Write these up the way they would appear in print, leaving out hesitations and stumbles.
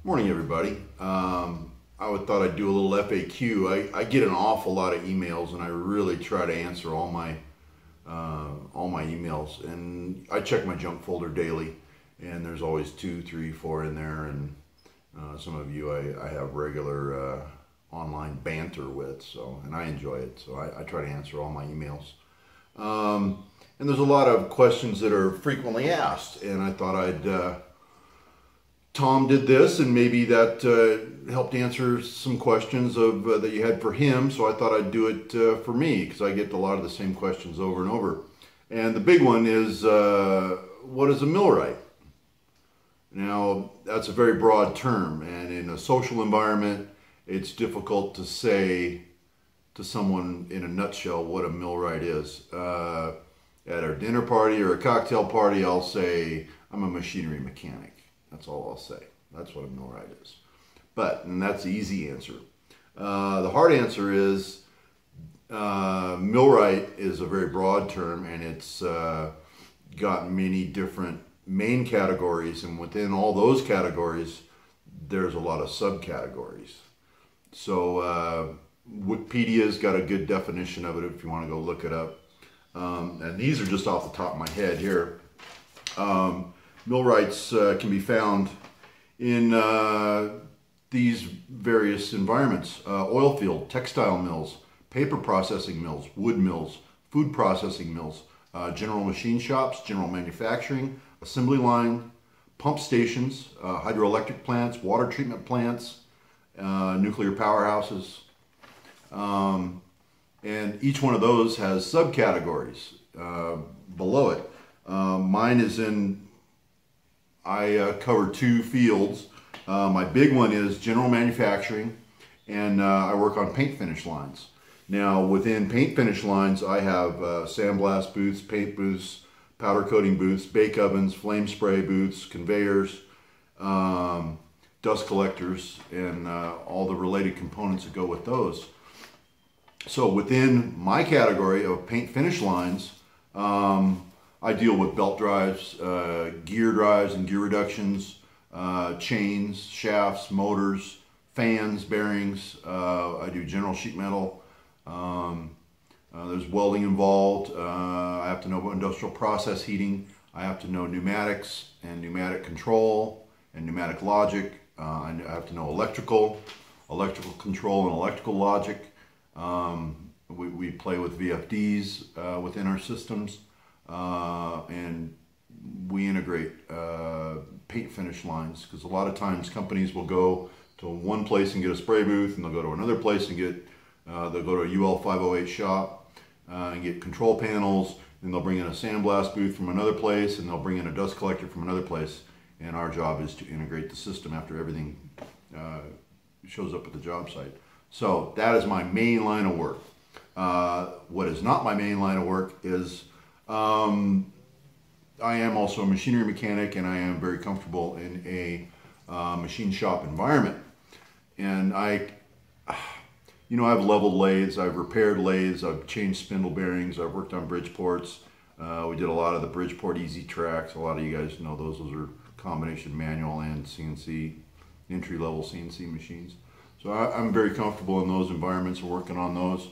Morning, everybody. Thought I'd do a little FAQ. I get an awful lot of emails, and I really try to answer all my emails. And I check my junk folder daily, and there's always 2, 3, 4 in there. And some of you I have regular online banter with, and I enjoy it. So I try to answer all my emails. And there's a lot of questions that are frequently asked, and I thought I'd Tom did this, and maybe that helped answer some questions that you had for him. So I thought I'd do it for me, because I get a lot of the same questions over and over. And the big one is, what is a millwright? Now, that's a very broad term, and in a social environment, it's difficult to say to someone in a nutshell what a millwright is. At our dinner party or a cocktail party, I'll say, I'm a machinery mechanic. That's all I'll say. That's what a millwright is. And that's the easy answer. The hard answer is millwright is a very broad term, and it's got many different main categories, and within all those categories, there's a lot of subcategories. So Wikipedia's got a good definition of it if you want to go look it up. And these are just off the top of my head here. Millwrights can be found in these various environments: oil field, textile mills, paper processing mills, wood mills, food processing mills, general machine shops, general manufacturing, assembly line, pump stations, hydroelectric plants, water treatment plants, nuclear powerhouses. And each one of those has subcategories below it. Mine is I cover 2 fields. My big one is general manufacturing, and I work on paint finish lines. Now, within paint finish lines, I have sandblast booths, paint booths, powder coating booths, bake ovens, flame spray booths, conveyors, dust collectors, and all the related components that go with those. So within my category of paint finish lines, I deal with belt drives, gear drives and gear reductions, chains, shafts, motors, fans, bearings. I do general sheet metal. There's welding involved. I have to know industrial process heating. I have to know pneumatics and pneumatic control and pneumatic logic. I have to know electrical control and electrical logic. We play with VFDs within our systems. And we integrate paint finish lines, because a lot of times companies will go to one place and get a spray booth, and they'll go to another place and they'll go to a UL 508 shop and get control panels, and they'll bring in a sandblast booth from another place, and they'll bring in a dust collector from another place. And our job is to integrate the system after everything shows up at the job site. So that is my main line of work. What is not my main line of work is I am also a machinery mechanic, and I am very comfortable in a machine shop environment. And I've leveled lathes, I've repaired lathes, I've changed spindle bearings, I've worked on Bridgeports. We did a lot of the Bridgeport Easy Tracks. A lot of you guys know those. Those are combination manual and CNC, entry-level CNC machines. So I'm very comfortable in those environments and working on those.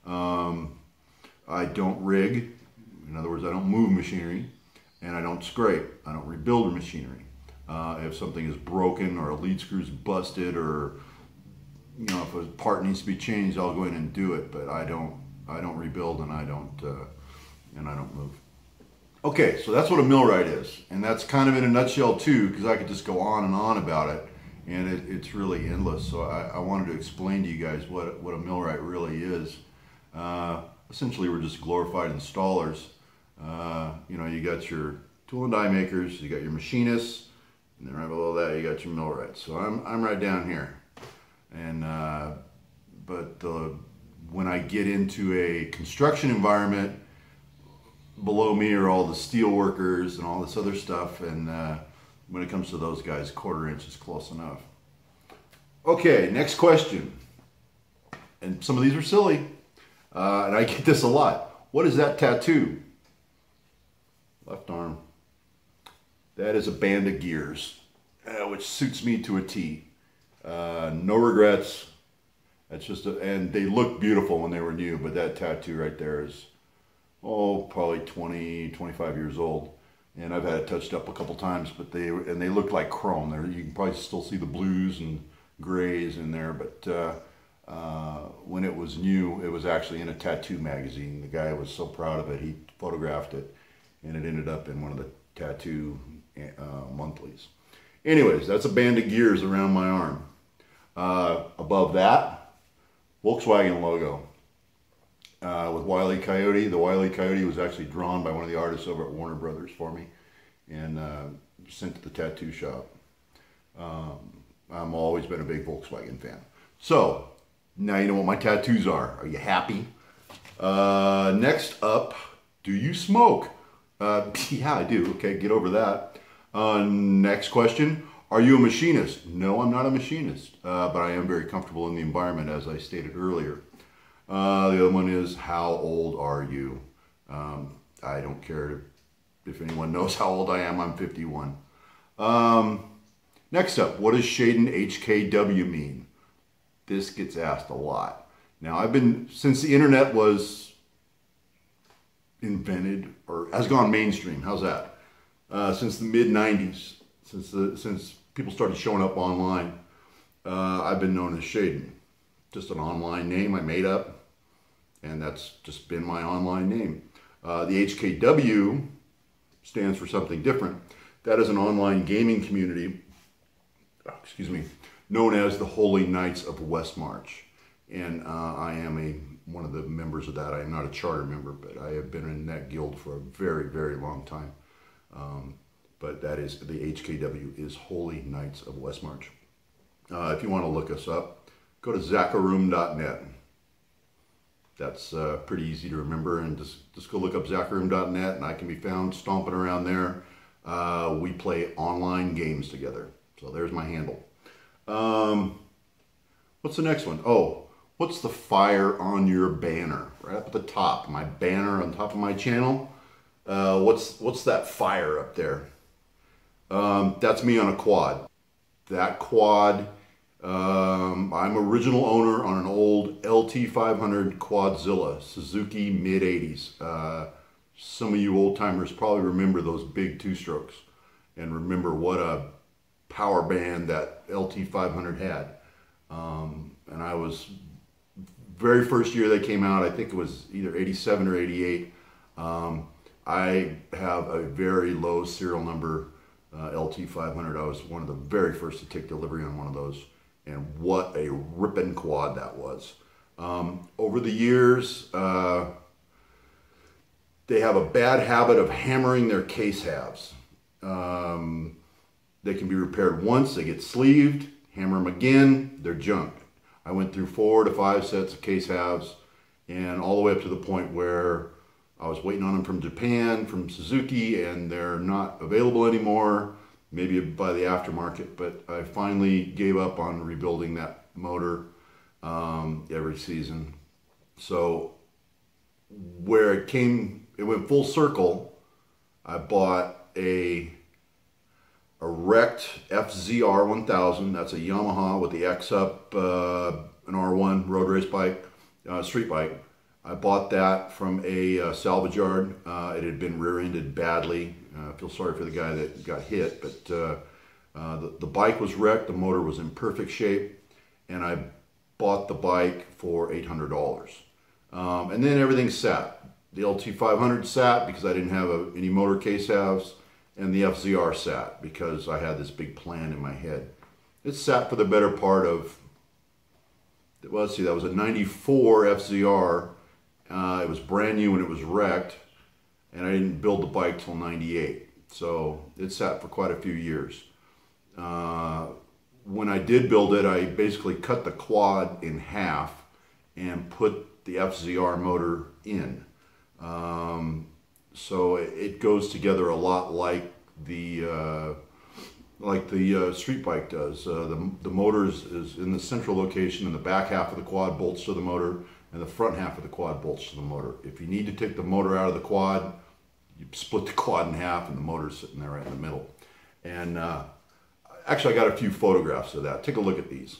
I don't rig. In other words, I don't move machinery, and I don't scrape. I don't rebuild machinery. If something is broken or a lead screw is busted, or if a part needs to be changed, I'll go in and do it. But I don't rebuild, and I don't move. Okay, so that's what a millwright is, and that's kind of in a nutshell too, because I could just go on and on about it, and it's really endless. So I wanted to explain to you guys what a millwright really is. Essentially, we're just glorified installers. You got your tool and die makers, you got your machinists, and then right below that you got your millwrights. So I'm right down here. And when I get into a construction environment, below me are all the steel workers and all this other stuff, and when it comes to those guys, 1/4 inch is close enough. Okay, next question. And some of these are silly, and I get this a lot. What is that tattoo? Left arm. That is a band of gears. which suits me to a T. No regrets. That's just and they looked beautiful when they were new, but that tattoo right there is, oh, probably 20, 25 years old. And I've had it touched up a couple times, but they look like chrome. You can probably still see the blues and grays in there, but when it was new, it was actually in a tattoo magazine. The guy was so proud of it, he photographed it, and it ended up in one of the tattoo monthlies. Anyways, that's a band of gears around my arm. Above that, Volkswagen logo with Wile E. Coyote. The Wile E. Coyote was actually drawn by one of the artists over at Warner Brothers for me and sent to the tattoo shop. I've always been a big Volkswagen fan. So, now you know what my tattoos are. Are you happy? Next up, do you smoke? Yeah, I do. Okay, get over that. Next question. Are you a machinist? No, I'm not a machinist, but I am very comfortable in the environment, as I stated earlier. The other one is, how old are you? I don't care if anyone knows how old I am. I'm 51. Next up, what does Shadon HKW mean? This gets asked a lot. Now, since the internet was invented, or has gone mainstream, how's that? Since the mid-90s, since people started showing up online, I've been known as Shadon. Just an online name I made up, and that's just been my online name. The HKW stands for something different. That is an online gaming community, known as the Holy Knights of Westmarch. And I am one of the members of that. I am not a charter member, but I have been in that guild for a very, very long time. But that is, the HKW is Holy Knights of Westmarch. If you want to look us up, go to zacharoom.net. That's pretty easy to remember, and just go look up zacharoom.net, and I can be found stomping around there. We play online games together. So there's my handle. What's the next one? Oh, what's the fire on your banner? Right up at the top, my banner on top of my channel. What's that fire up there? That's me on a quad. That quad, I'm original owner on an old LT500 Quadzilla, Suzuki mid-80s. Some of you old timers probably remember those big two-strokes and remember what a power band that LT500 had. And I was, very first year they came out, I think it was either 87 or 88. I have a very low serial number LT500. I was one of the very first to take delivery on one of those, and what a ripping quad that was. Over the years, they have a bad habit of hammering their case halves. They can be repaired once, they get sleeved, hammer them again, they're junk. I went through 4 to 5 sets of case halves, and all the way up to the point where I was waiting on them from Japan, from Suzuki, and they're not available anymore, maybe by the aftermarket, but I finally gave up on rebuilding that motor every season. So where it went full circle, I bought a wrecked FZR 1000. That's a Yamaha with the X up, an R1 road race bike, street bike. I bought that from a salvage yard. It had been rear-ended badly. I feel sorry for the guy that got hit, but the bike was wrecked, the motor was in perfect shape, and I bought the bike for $800. And then everything sat. The LT500 sat because I didn't have any motor case halves, and the FZR sat because I had this big plan in my head. It sat for the better part of, well, let's see, that was a 94 FZR. It was brand new when it was wrecked, and I didn't build the bike till 98. So it sat for quite a few years. When I did build it, I basically cut the quad in half and put the FZR motor in. So it goes together a lot like the street bike does. The motor is in the central location, and the back half of the quad bolts to the motor, and the front half of the quad bolts to the motor. If you need to take the motor out of the quad, you split the quad in half, and the motor's sitting there right in the middle. And Actually, I got a few photographs of that. Take a look at these.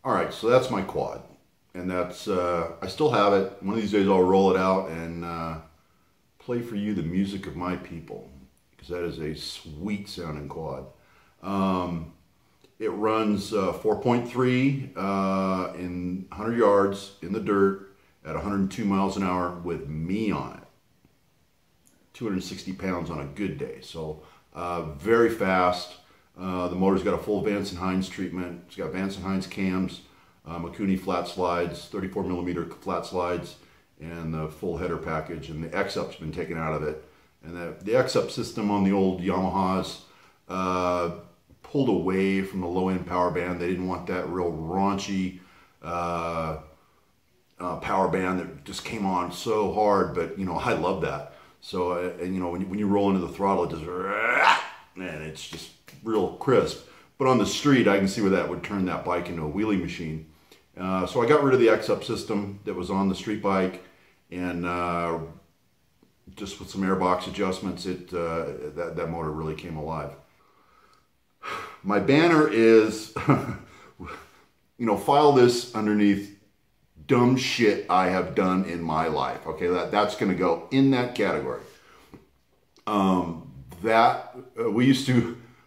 All right, so that's my quad, and that's I still have it. One of these days I'll roll it out and play for you the music of my people, because that is a sweet sounding quad. It runs 4.3 in 100 yards in the dirt at 102 miles an hour with me on it. 260 pounds on a good day, so very fast. The motor's got a full Vance and Hines treatment. It's got Vance and Hines cams, Mikuni flat slides, 34 millimeter flat slides, and the full header package. And the X-Up's been taken out of it. And the X-Up system on the old Yamahas pulled away from the low-end power band. They didn't want that real raunchy power band that just came on so hard. But you know, I love that. So and you know, when you roll into the throttle, it just and it's just real crisp. But on the street, I can see where that would turn that bike into a wheelie machine. So I got rid of the X-Up system that was on the street bike, and just with some airbox adjustments, that motor really came alive. My banner is, you know, file this underneath dumb shit I have done in my life. Okay, that's going to go in that category.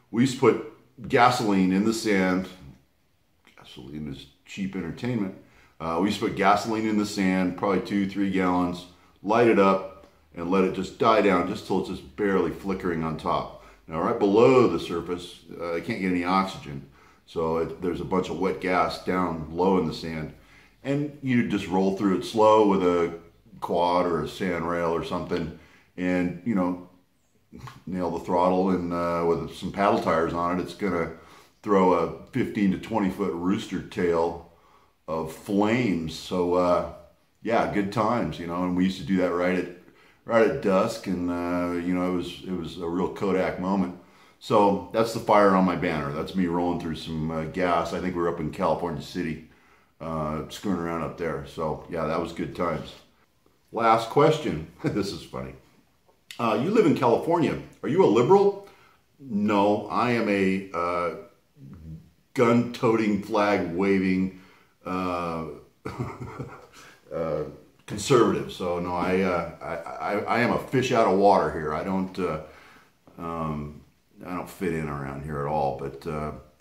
We used to put gasoline in the sand. Gasoline is cheap entertainment. We used to put gasoline in the sand, probably 2-3 gallons, light it up, and let it just die down just till it's just barely flickering on top. Now, right below the surface, it can't get any oxygen, so there's a bunch of wet gas down low in the sand, and you just roll through it slow with a quad or a sand rail or something, and you know, nail the throttle, and with some paddle tires on it, it's gonna throw a 15 to 20 foot rooster tail of flames. So yeah, good times, you know. And we used to do that right at dusk, and you know, it was a real Kodak moment. So that's the fire on my banner. That's me rolling through some gas. I think we were up in California City, screwing around up there. So yeah, that was good times. Last question. This is funny. You live in California. Are you a liberal? No, I am a gun-toting, flag-waving conservative. So no, I am a fish out of water here. I don't fit in around here at all. But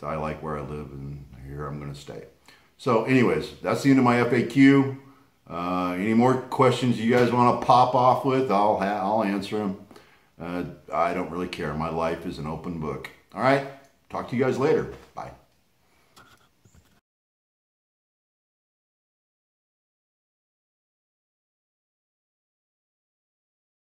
I like where I live, and here I'm going to stay. So, anyways, that's the end of my FAQ. Any more questions you guys want to pop off with, I'll answer them. I don't really care. My life is an open book. All right. Talk to you guys later. Bye.